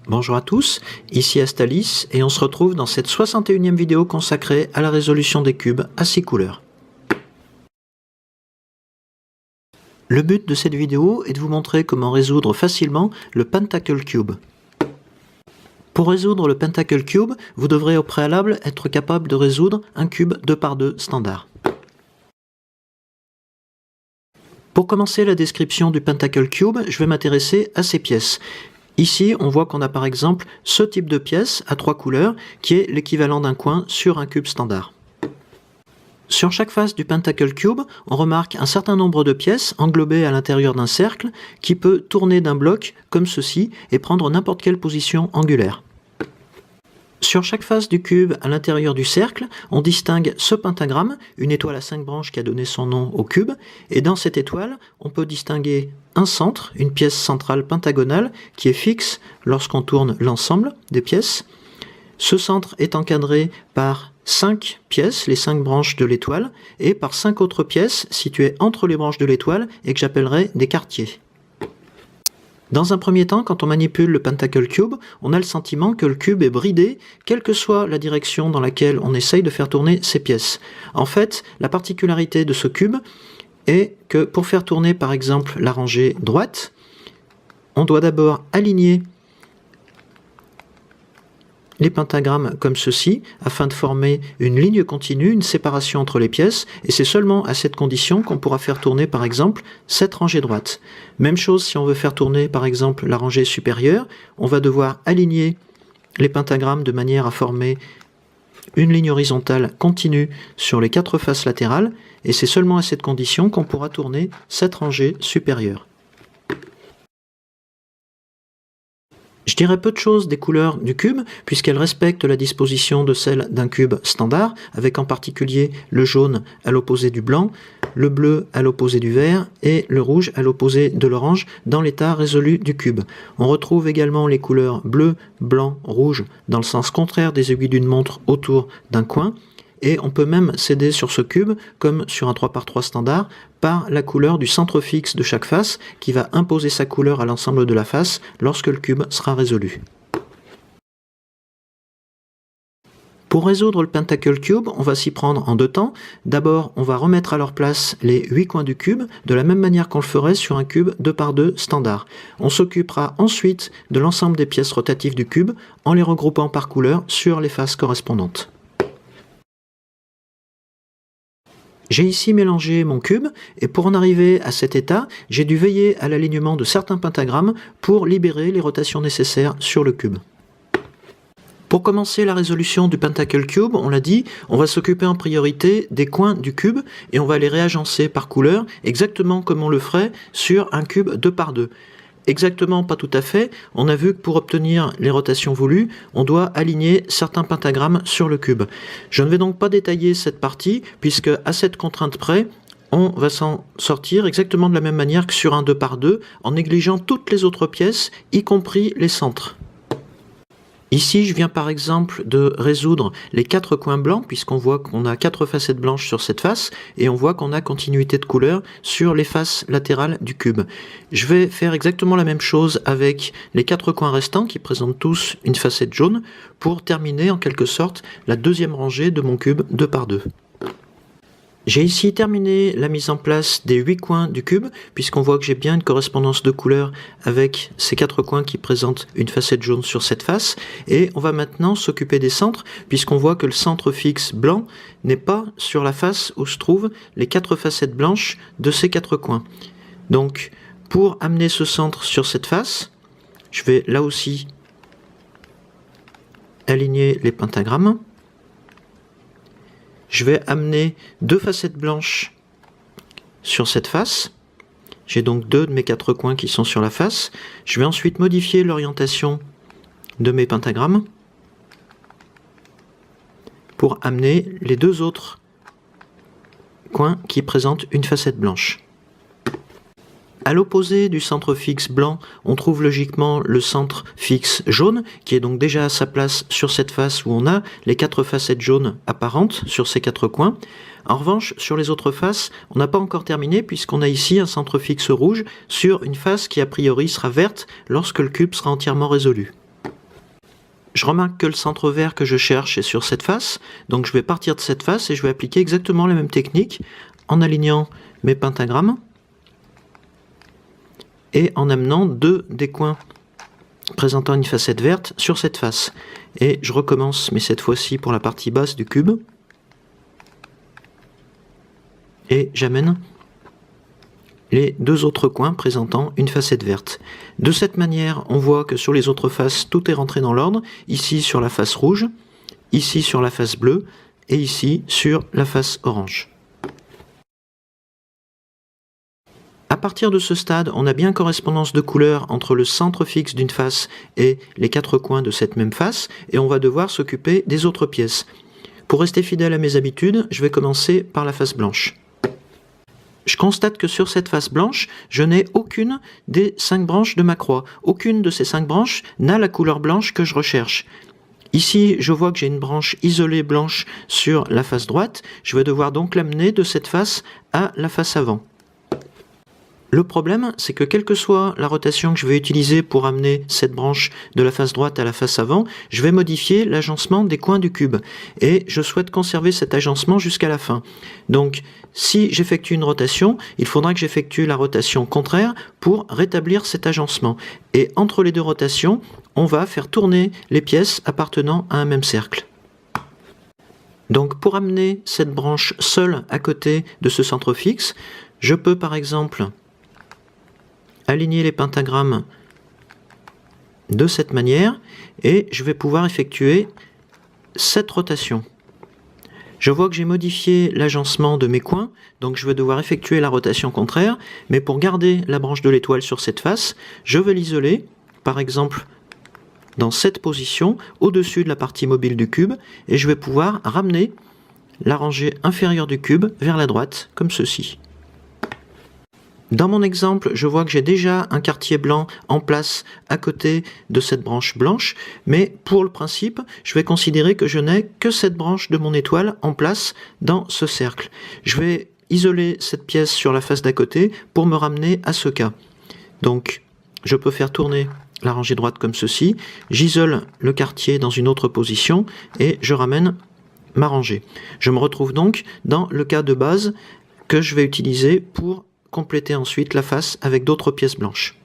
Bonjour à tous, ici Astalis et on se retrouve dans cette 61e vidéo consacrée à la résolution des cubes à 6 couleurs. Le but de cette vidéo est de vous montrer comment résoudre facilement le Pentacle Cube. Pour résoudre le Pentacle Cube, vous devrez au préalable être capable de résoudre un cube 2x2 standard. Pour commencer la description du Pentacle Cube, je vais m'intéresser à ces pièces. Ici, on voit qu'on a par exemple ce type de pièce à 3 couleurs qui est l'équivalent d'un coin sur un cube standard. Sur chaque face du Pentacle Cube, on remarque un certain nombre de pièces englobées à l'intérieur d'un cercle qui peut tourner d'un bloc comme ceci et prendre n'importe quelle position angulaire. Sur chaque face du cube, à l'intérieur du cercle, on distingue ce pentagramme, une étoile à 5 branches qui a donné son nom au cube, et dans cette étoile, on peut distinguer un centre, une pièce centrale pentagonale, qui est fixe lorsqu'on tourne l'ensemble des pièces. Ce centre est encadré par 5 pièces, les 5 branches de l'étoile, et par 5 autres pièces situées entre les branches de l'étoile et que j'appellerai des quartiers. Dans un premier temps, quand on manipule le Pentacle Cube, on a le sentiment que le cube est bridé, quelle que soit la direction dans laquelle on essaye de faire tourner ces pièces. En fait, la particularité de ce cube est que pour faire tourner par exemple la rangée droite, on doit d'abord aligner les pentagrammes comme ceci, afin de former une ligne continue, une séparation entre les pièces, et c'est seulement à cette condition qu'on pourra faire tourner par exemple cette rangée droite. Même chose si on veut faire tourner par exemple la rangée supérieure, on va devoir aligner les pentagrammes de manière à former une ligne horizontale continue sur les 4 faces latérales, et c'est seulement à cette condition qu'on pourra tourner cette rangée supérieure. Je dirais peu de choses des couleurs du cube, puisqu'elles respectent la disposition de celles d'un cube standard, avec en particulier le jaune à l'opposé du blanc, le bleu à l'opposé du vert et le rouge à l'opposé de l'orange dans l'état résolu du cube. On retrouve également les couleurs bleu, blanc, rouge dans le sens contraire des aiguilles d'une montre autour d'un coin, et on peut même s'aider sur ce cube, comme sur un 3x3 standard, par la couleur du centre fixe de chaque face, qui va imposer sa couleur à l'ensemble de la face lorsque le cube sera résolu. Pour résoudre le Pentacle Cube, on va s'y prendre en 2 temps. D'abord, on va remettre à leur place les 8 coins du cube, de la même manière qu'on le ferait sur un cube 2x2 standard. On s'occupera ensuite de l'ensemble des pièces rotatives du cube, en les regroupant par couleur sur les faces correspondantes. J'ai ici mélangé mon cube, et pour en arriver à cet état, j'ai dû veiller à l'alignement de certains pentagrammes pour libérer les rotations nécessaires sur le cube. Pour commencer la résolution du Pentacle Cube, on l'a dit, on va s'occuper en priorité des coins du cube, et on va les réagencer par couleur, exactement comme on le ferait sur un cube 2x2. Exactement pas tout à fait, on a vu que pour obtenir les rotations voulues, on doit aligner certains pentagrammes sur le cube. Je ne vais donc pas détailler cette partie, puisque à cette contrainte près, on va s'en sortir exactement de la même manière que sur un 2x2, en négligeant toutes les autres pièces, y compris les centres. Ici, je viens par exemple de résoudre les 4 coins blancs, puisqu'on voit qu'on a 4 facettes blanches sur cette face, et on voit qu'on a continuité de couleur sur les faces latérales du cube. Je vais faire exactement la même chose avec les 4 coins restants, qui présentent tous une facette jaune, pour terminer en quelque sorte la deuxième rangée de mon cube 2x2. J'ai ici terminé la mise en place des 8 coins du cube, puisqu'on voit que j'ai bien une correspondance de couleurs avec ces 4 coins qui présentent une facette jaune sur cette face, et on va maintenant s'occuper des centres, puisqu'on voit que le centre fixe blanc n'est pas sur la face où se trouvent les 4 facettes blanches de ces 4 coins. Donc, pour amener ce centre sur cette face, je vais là aussi aligner les pentagrammes. Je vais amener 2 facettes blanches sur cette face. J'ai donc 2 de mes 4 coins qui sont sur la face. Je vais ensuite modifier l'orientation de mes pentagrammes pour amener les 2 autres coins qui présentent une facette blanche. À l'opposé du centre fixe blanc, on trouve logiquement le centre fixe jaune, qui est donc déjà à sa place sur cette face où on a les 4 facettes jaunes apparentes sur ces 4 coins. En revanche, sur les autres faces, on n'a pas encore terminé puisqu'on a ici un centre fixe rouge sur une face qui a priori sera verte lorsque le cube sera entièrement résolu. Je remarque que le centre vert que je cherche est sur cette face, donc je vais partir de cette face et je vais appliquer exactement la même technique en alignant mes pentagrammes et en amenant deux des coins présentant une facette verte sur cette face. Et je recommence, mais cette fois-ci pour la partie basse du cube. Et j'amène les deux autres coins présentant une facette verte. De cette manière, on voit que sur les autres faces, tout est rentré dans l'ordre. Ici sur la face rouge, ici sur la face bleue, et ici sur la face orange. À partir de ce stade, on a bien correspondance de couleurs entre le centre fixe d'une face et les quatre coins de cette même face, et on va devoir s'occuper des autres pièces. Pour rester fidèle à mes habitudes, je vais commencer par la face blanche. Je constate que sur cette face blanche, je n'ai aucune des 5 branches de ma croix. Aucune de ces 5 branches n'a la couleur blanche que je recherche. Ici, je vois que j'ai une branche isolée blanche sur la face droite. Je vais devoir donc l'amener de cette face à la face avant. Le problème, c'est que quelle que soit la rotation que je vais utiliser pour amener cette branche de la face droite à la face avant, je vais modifier l'agencement des coins du cube. Et je souhaite conserver cet agencement jusqu'à la fin. Donc, si j'effectue une rotation, il faudra que j'effectue la rotation contraire pour rétablir cet agencement. Et entre les deux rotations, on va faire tourner les pièces appartenant à un même cercle. Donc, pour amener cette branche seule à côté de ce centre fixe, je peux par exemple aligner les pentagrammes de cette manière et je vais pouvoir effectuer cette rotation. Je vois que j'ai modifié l'agencement de mes coins, donc je vais devoir effectuer la rotation contraire, mais pour garder la branche de l'étoile sur cette face, je vais l'isoler, par exemple dans cette position, au-dessus de la partie mobile du cube, et je vais pouvoir ramener la rangée inférieure du cube vers la droite, comme ceci. Dans mon exemple, je vois que j'ai déjà un quartier blanc en place à côté de cette branche blanche, mais pour le principe, je vais considérer que je n'ai que cette branche de mon étoile en place dans ce cercle. Je vais isoler cette pièce sur la face d'à côté pour me ramener à ce cas. Donc, je peux faire tourner la rangée droite comme ceci, j'isole le quartier dans une autre position et je ramène ma rangée. Je me retrouve donc dans le cas de base que je vais utiliser pour compléter ensuite la face avec d'autres pièces blanches.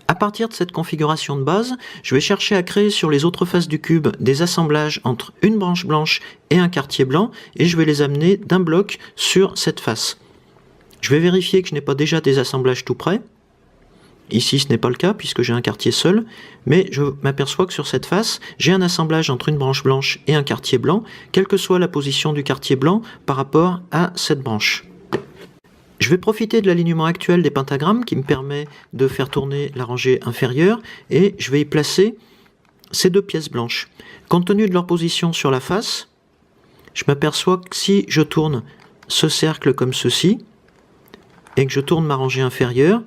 À partir de cette configuration de base, je vais chercher à créer sur les autres faces du cube des assemblages entre une branche blanche et un quartier blanc et je vais les amener d'un bloc sur cette face. Je vais vérifier que je n'ai pas déjà des assemblages tout prêts. Ici, ce n'est pas le cas puisque j'ai un quartier seul, mais je m'aperçois que sur cette face, j'ai un assemblage entre une branche blanche et un quartier blanc, quelle que soit la position du quartier blanc par rapport à cette branche. Je vais profiter de l'alignement actuel des pentagrammes qui me permet de faire tourner la rangée inférieure et je vais y placer ces deux pièces blanches. Compte tenu de leur position sur la face, je m'aperçois que si je tourne ce cercle comme ceci et que je tourne ma rangée inférieure,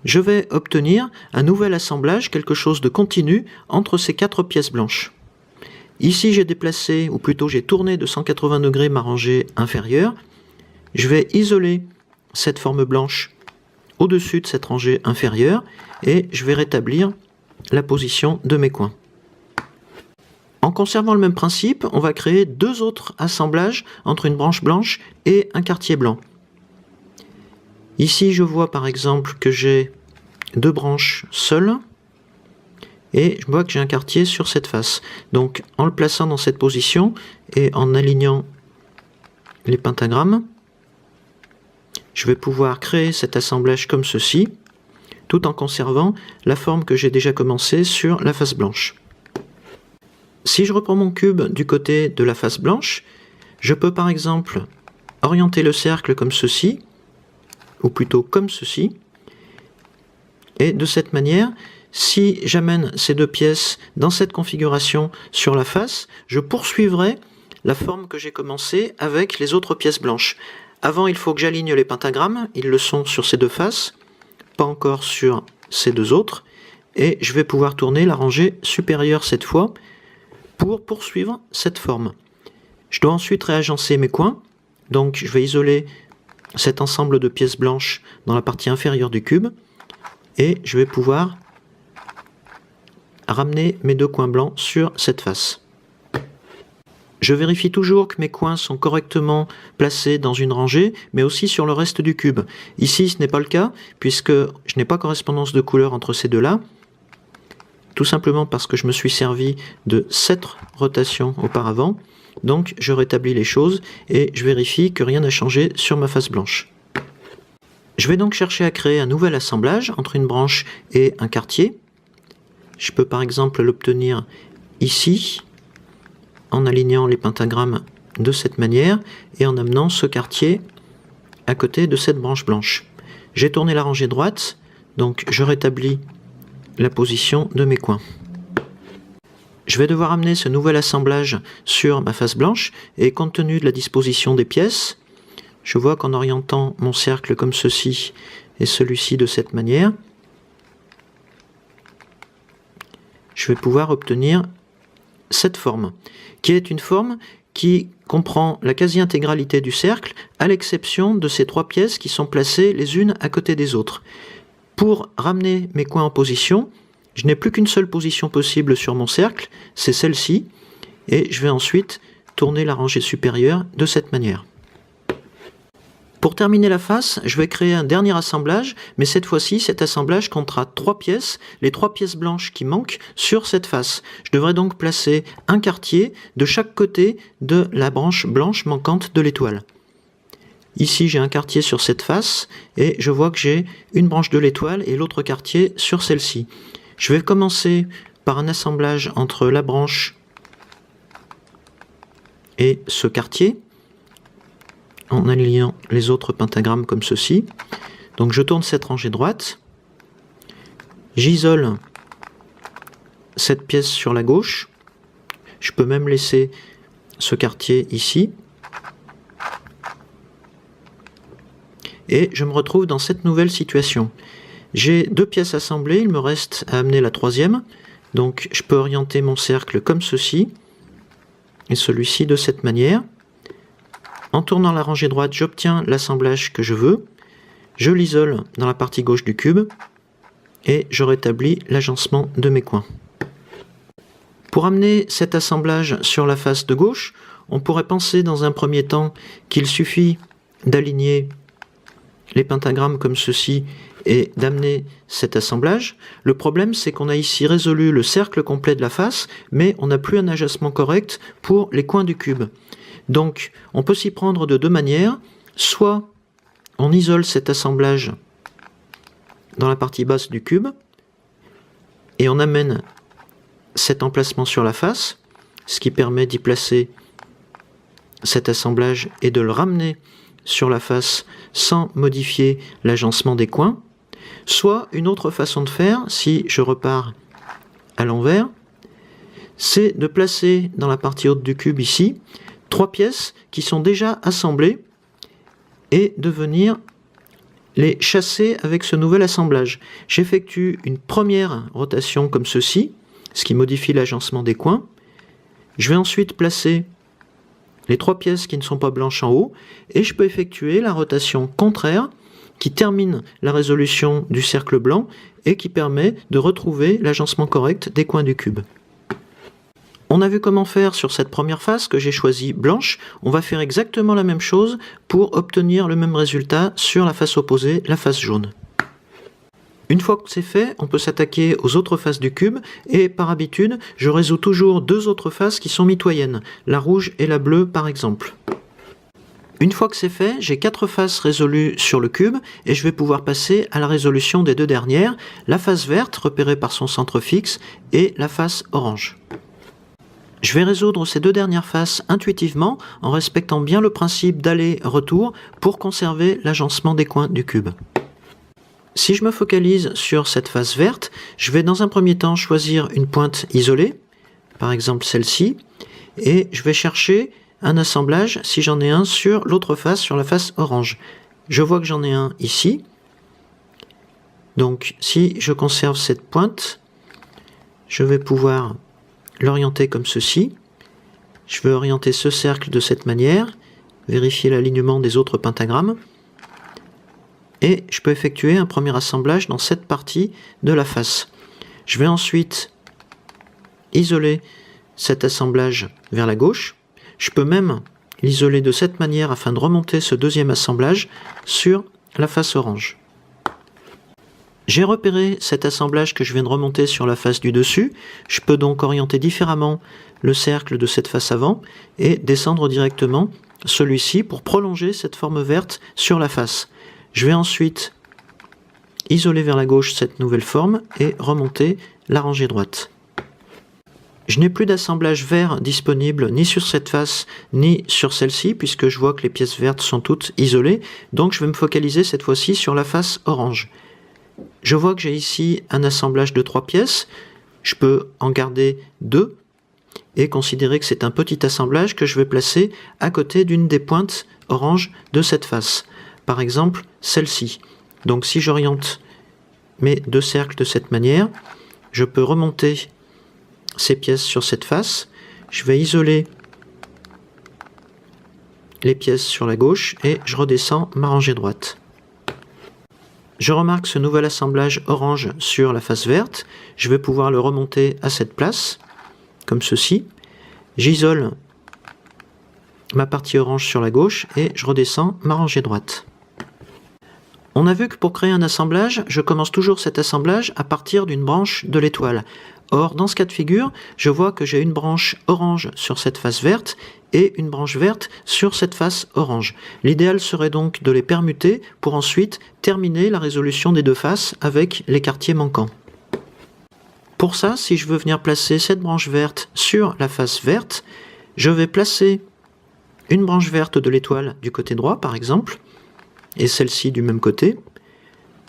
je vais obtenir un nouvel assemblage, quelque chose de continu entre ces quatre pièces blanches. Ici j'ai déplacé, ou plutôt j'ai tourné de 180 degrés ma rangée inférieure. Je vais isoler cette forme blanche au-dessus de cette rangée inférieure et je vais rétablir la position de mes coins. En conservant le même principe, on va créer deux autres assemblages entre une branche blanche et un quartier blanc. Ici, je vois par exemple que j'ai deux branches seules et je vois que j'ai un quartier sur cette face. Donc, en le plaçant dans cette position et en alignant les pentagrammes, je vais pouvoir créer cet assemblage comme ceci, tout en conservant la forme que j'ai déjà commencé sur la face blanche. Si je reprends mon cube du côté de la face blanche, je peux par exemple orienter le cercle comme ceci, ou plutôt comme ceci, et de cette manière, si j'amène ces deux pièces dans cette configuration sur la face, je poursuivrai la forme que j'ai commencé avec les autres pièces blanches. Avant, il faut que j'aligne les pentagrammes, ils le sont sur ces deux faces, pas encore sur ces deux autres, et je vais pouvoir tourner la rangée supérieure cette fois pour poursuivre cette forme. Je dois ensuite réagencer mes coins, donc je vais isoler cet ensemble de pièces blanches dans la partie inférieure du cube, et je vais pouvoir ramener mes deux coins blancs sur cette face. Je vérifie toujours que mes coins sont correctement placés dans une rangée, mais aussi sur le reste du cube. Ici, ce n'est pas le cas, puisque je n'ai pas correspondance de couleur entre ces deux-là, tout simplement parce que je me suis servi de 7 rotations auparavant. Donc, je rétablis les choses et je vérifie que rien n'a changé sur ma face blanche. Je vais donc chercher à créer un nouvel assemblage entre une branche et un quartier. Je peux par exemple l'obtenir ici, en alignant les pentagrammes de cette manière et en amenant ce quartier à côté de cette branche blanche. J'ai tourné la rangée droite, donc je rétablis la position de mes coins. Je vais devoir amener ce nouvel assemblage sur ma face blanche et compte tenu de la disposition des pièces, je vois qu'en orientant mon cercle comme ceci et celui-ci de cette manière, je vais pouvoir obtenir cette forme, qui est une forme qui comprend la quasi-intégralité du cercle, à l'exception de ces 3 pièces qui sont placées les unes à côté des autres. Pour ramener mes coins en position, je n'ai plus qu'une seule position possible sur mon cercle, c'est celle-ci, et je vais ensuite tourner la rangée supérieure de cette manière. Pour terminer la face, je vais créer un dernier assemblage, mais cette fois-ci, cet assemblage comptera 3 pièces, les 3 pièces blanches qui manquent sur cette face. Je devrais donc placer un quartier de chaque côté de la branche blanche manquante de l'étoile. Ici, j'ai un quartier sur cette face, et je vois que j'ai une branche de l'étoile et l'autre quartier sur celle-ci. Je vais commencer par un assemblage entre la branche et ce quartier, en alignant les autres pentagrammes comme ceci. Donc je tourne cette rangée droite, j'isole cette pièce sur la gauche, je peux même laisser ce quartier ici, et je me retrouve dans cette nouvelle situation. J'ai 2 pièces assemblées, il me reste à amener la 3e, donc je peux orienter mon cercle comme ceci, et celui-ci de cette manière. En tournant la rangée droite, j'obtiens l'assemblage que je veux, je l'isole dans la partie gauche du cube, et je rétablis l'agencement de mes coins. Pour amener cet assemblage sur la face de gauche, on pourrait penser dans un premier temps qu'il suffit d'aligner les pentagrammes comme ceci et d'amener cet assemblage. Le problème, c'est qu'on a ici résolu le cercle complet de la face, mais on n'a plus un agencement correct pour les coins du cube. Donc, on peut s'y prendre de 2 manières. Soit on isole cet assemblage dans la partie basse du cube, et on amène cet emplacement sur la face, ce qui permet d'y placer cet assemblage et de le ramener sur la face sans modifier l'agencement des coins. Soit une autre façon de faire, si je repars à l'envers, c'est de placer dans la partie haute du cube ici 3 pièces qui sont déjà assemblées et de venir les chasser avec ce nouvel assemblage. J'effectue une première rotation comme ceci, ce qui modifie l'agencement des coins. Je vais ensuite placer les 3 pièces qui ne sont pas blanches en haut et je peux effectuer la rotation contraire qui termine la résolution du cercle blanc et qui permet de retrouver l'agencement correct des coins du cube. On a vu comment faire sur cette première face que j'ai choisie blanche. On va faire exactement la même chose pour obtenir le même résultat sur la face opposée, la face jaune. Une fois que c'est fait, on peut s'attaquer aux autres faces du cube et par habitude, je résous toujours 2 autres faces qui sont mitoyennes, la rouge et la bleue par exemple. Une fois que c'est fait, j'ai 4 faces résolues sur le cube et je vais pouvoir passer à la résolution des 2 dernières, la face verte repérée par son centre fixe et la face orange. Je vais résoudre ces 2 dernières faces intuitivement en respectant bien le principe d'aller-retour pour conserver l'agencement des coins du cube. Si je me focalise sur cette face verte, je vais dans un premier temps choisir une pointe isolée, par exemple celle-ci, et je vais chercher un assemblage, si j'en ai un, sur l'autre face, sur la face orange. Je vois que j'en ai un ici, donc si je conserve cette pointe, je vais pouvoir l'orienter comme ceci. Je vais orienter ce cercle de cette manière, vérifier l'alignement des autres pentagrammes, et je peux effectuer un premier assemblage dans cette partie de la face. Je vais ensuite isoler cet assemblage vers la gauche. Je peux même l'isoler de cette manière afin de remonter ce deuxième assemblage sur la face orange. J'ai repéré cet assemblage que je viens de remonter sur la face du dessus. Je peux donc orienter différemment le cercle de cette face avant et descendre directement celui-ci pour prolonger cette forme verte sur la face. Je vais ensuite isoler vers la gauche cette nouvelle forme et remonter la rangée droite. Je n'ai plus d'assemblage vert disponible ni sur cette face ni sur celle-ci puisque je vois que les pièces vertes sont toutes isolées. Donc je vais me focaliser cette fois-ci sur la face orange. Je vois que j'ai ici un assemblage de 3 pièces. Je peux en garder 2 et considérer que c'est un petit assemblage que je vais placer à côté d'une des pointes orange de cette face. Par exemple, celle-ci. Donc si j'oriente mes 2 cercles de cette manière, je peux remonter ces pièces sur cette face. Je vais isoler les pièces sur la gauche et je redescends ma rangée droite. Je remarque ce nouvel assemblage orange sur la face verte. Je vais pouvoir le remonter à cette place, comme ceci. J'isole ma partie orange sur la gauche et je redescends ma rangée droite. On a vu que pour créer un assemblage, je commence toujours cet assemblage à partir d'une branche de l'étoile. Or, dans ce cas de figure, je vois que j'ai une branche orange sur cette face verte et une branche verte sur cette face orange. L'idéal serait donc de les permuter pour ensuite terminer la résolution des 2 faces avec les quartiers manquants. Pour ça, si je veux venir placer cette branche verte sur la face verte, je vais placer une branche verte de l'étoile du côté droit, par exemple, et celle-ci du même côté.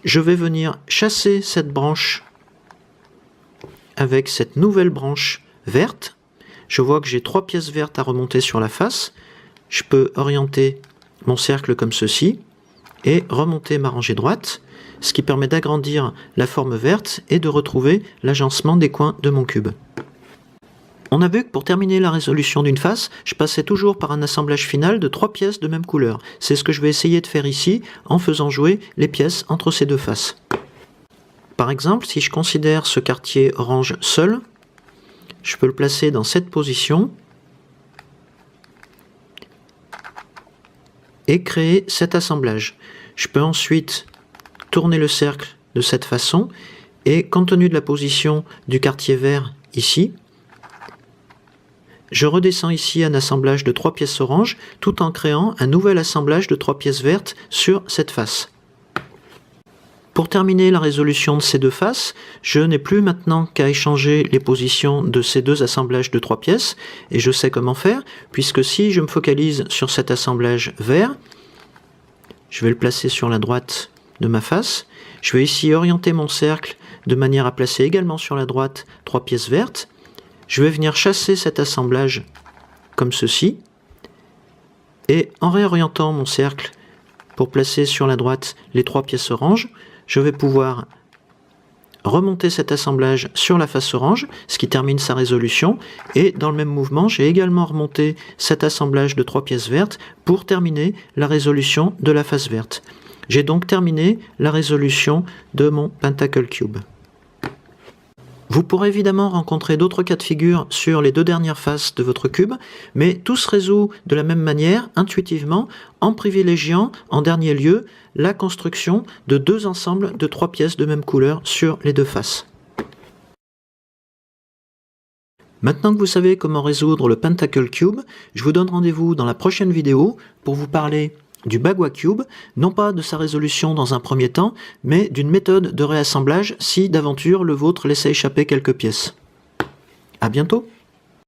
Je vais venir chasser cette branche avec cette nouvelle branche verte. Je vois que j'ai 3 pièces vertes à remonter sur la face. Je peux orienter mon cercle comme ceci et remonter ma rangée droite, ce qui permet d'agrandir la forme verte et de retrouver l'agencement des coins de mon cube. On a vu que pour terminer la résolution d'une face, je passais toujours par un assemblage final de 3 pièces de même couleur. C'est ce que je vais essayer de faire ici en faisant jouer les pièces entre ces 2 faces. Par exemple, si je considère ce quartier orange seul, je peux le placer dans cette position et créer cet assemblage. Je peux ensuite tourner le cercle de cette façon et compte tenu de la position du quartier vert ici, je redescends ici un assemblage de 3 pièces oranges tout en créant un nouvel assemblage de 3 pièces vertes sur cette face. Pour terminer la résolution de ces 2 faces, je n'ai plus maintenant qu'à échanger les positions de ces 2 assemblages de 3 pièces, et je sais comment faire, puisque si je me focalise sur cet assemblage vert, je vais le placer sur la droite de ma face, je vais ici orienter mon cercle de manière à placer également sur la droite 3 pièces vertes, je vais venir chasser cet assemblage comme ceci, et en réorientant mon cercle pour placer sur la droite les 3 pièces oranges, je vais pouvoir remonter cet assemblage sur la face orange, ce qui termine sa résolution, et dans le même mouvement, j'ai également remonté cet assemblage de 3 pièces vertes pour terminer la résolution de la face verte. J'ai donc terminé la résolution de mon Pentacle Cube. Vous pourrez évidemment rencontrer d'autres cas de figure sur les 2 dernières faces de votre cube, mais tout se résout de la même manière, intuitivement, en privilégiant en dernier lieu la construction de 2 ensembles de 3 pièces de même couleur sur les 2 faces. Maintenant que vous savez comment résoudre le Pentacle Cube, je vous donne rendez-vous dans la prochaine vidéo pour vous parler du Bagua Cube, non pas de sa résolution dans un premier temps, mais d'une méthode de réassemblage si d'aventure le vôtre laissait échapper quelques pièces. À bientôt!